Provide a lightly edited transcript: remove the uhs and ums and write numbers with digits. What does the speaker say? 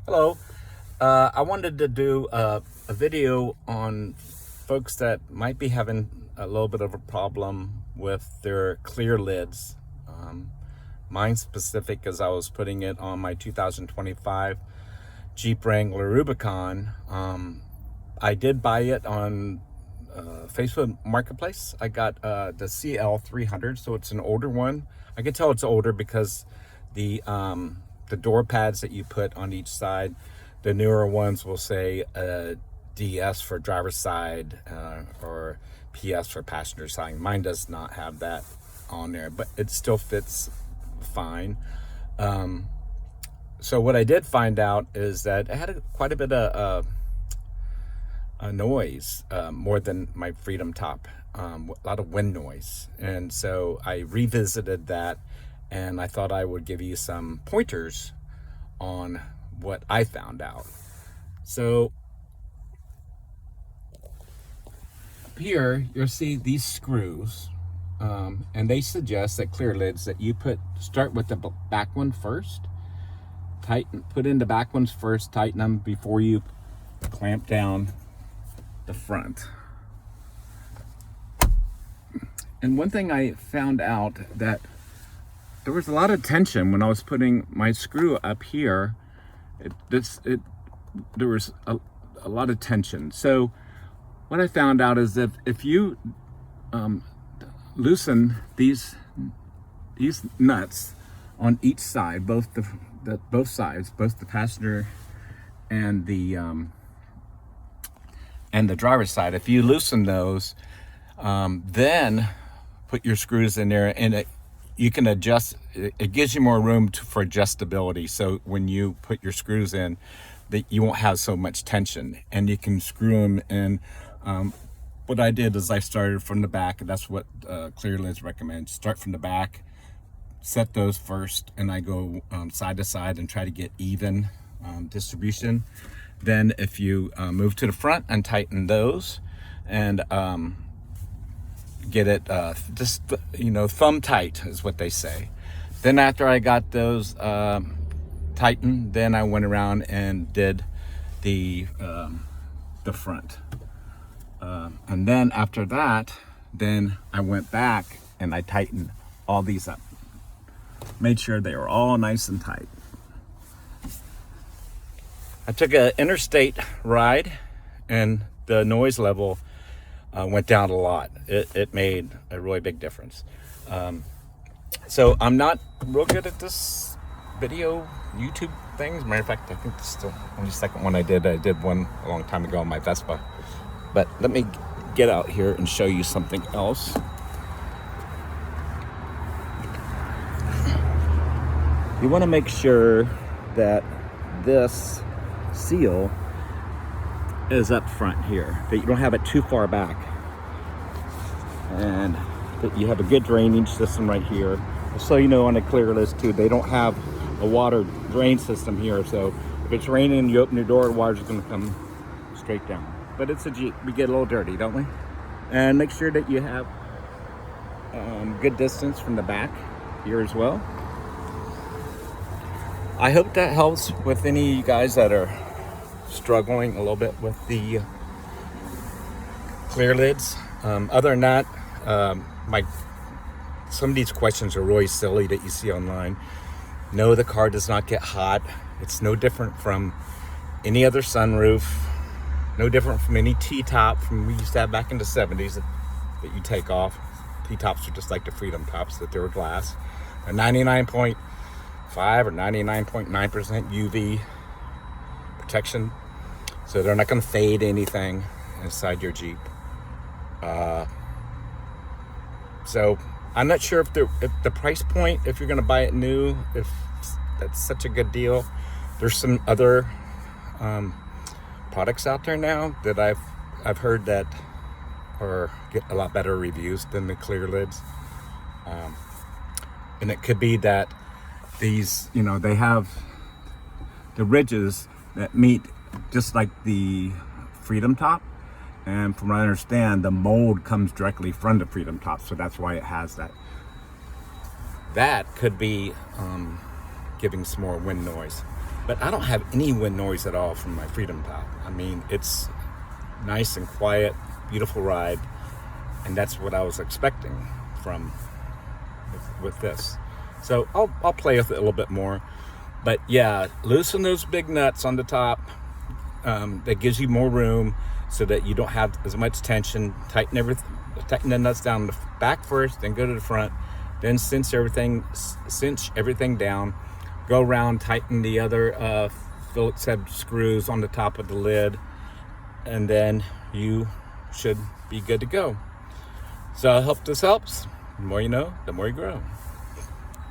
Hello. I wanted to do a video on folks that might be having a little bit of a problem with their Clearlidz. Mine specific, as I was putting it on my 2025 Jeep Wrangler Rubicon. I did buy it on Facebook Marketplace. I got the CL300, so it's an older one. I can tell it's older because the door pads that you put on each side, the newer ones will say DS for driver's side or PS for passenger side. Mine does not have that on there, but it still fits fine. So what I did find out is that it had quite a bit of a noise, more than my Freedom Top, a lot of wind noise. And so I revisited that, and I thought I would give you some pointers on what I found out. So up here, you'll see these screws, and they suggest that Clearlidz that you start with the back one first, put in the back ones first, tighten them before you clamp down the front. And one thing I found out that there was a lot of tension when I was putting my screw up here. There was a lot of tension. So what I found out is that if you loosen these nuts on each side, both sides, both the passenger and the driver's side, if you loosen those, then put your screws in there, and you can adjust. It gives you more room for adjustability. So when you put your screws in, that you won't have so much tension, and you can screw them in. What I did is I started from the back, and that's what Clearlidz recommends. Start from the back, set those first, and I go side to side and try to get even distribution. Then if you move to the front and tighten those, and get it just, thumb tight is what they say. Then after I got those tightened, then I went around and did the front. And then after that, then I went back and I tightened all these up. Made sure they were all nice and tight. I took an interstate ride, and the noise level went down a lot. It made a really big difference. So I'm not real good at this video YouTube things. Matter of fact, I think this is the only second one I did. I did one a long time ago on my Vespa. But let me get out here and show you something else. You want to make sure that this seal is up front here, that you don't have it too far back, and that you have a good drainage system right here. So on the Clearlidz too, they don't have a water drain system here, so if it's raining and you open your door, the water's going to come straight down. But it's a Jeep, we get a little dirty, don't we? And make sure that you have good distance from the back here as well. I hope that helps with any of you guys that are struggling a little bit with the Clearlidz. Other than that, some of these questions are really silly that you see online. No, the car does not get hot. It's no different from any other sunroof, no different from any T-top from we used to have back in the 70s that you take off. T-tops are just like the Freedom Tops, that they were glass. They're 99.5 or 99.9% UV protection, so they're not going to fade anything inside your Jeep. So I'm not sure if the price point, if you're going to buy it new, if that's such a good deal. There's some other products out there now that I've heard that or get a lot better reviews than the Clearlidz, and it could be that these, they have the ridges that meet just like the Freedom Top, and from what I understand, the mold comes directly from the Freedom Top, so that's why it has that. That could be giving some more wind noise. but I don't have any wind noise at all from my Freedom top. I mean, it's nice and quiet, beautiful ride, and that's what I was expecting from with this. So I'll play with it a little bit more, but yeah, loosen those big nuts on the top. That gives you more room so that you don't have as much tension. Tighten the nuts down the back first, then go to the front, then cinch everything down. Go around, tighten the other Phillips head screws on the top of the lid, and then you should be good to go. So I hope this helps. The more you know, the more you grow.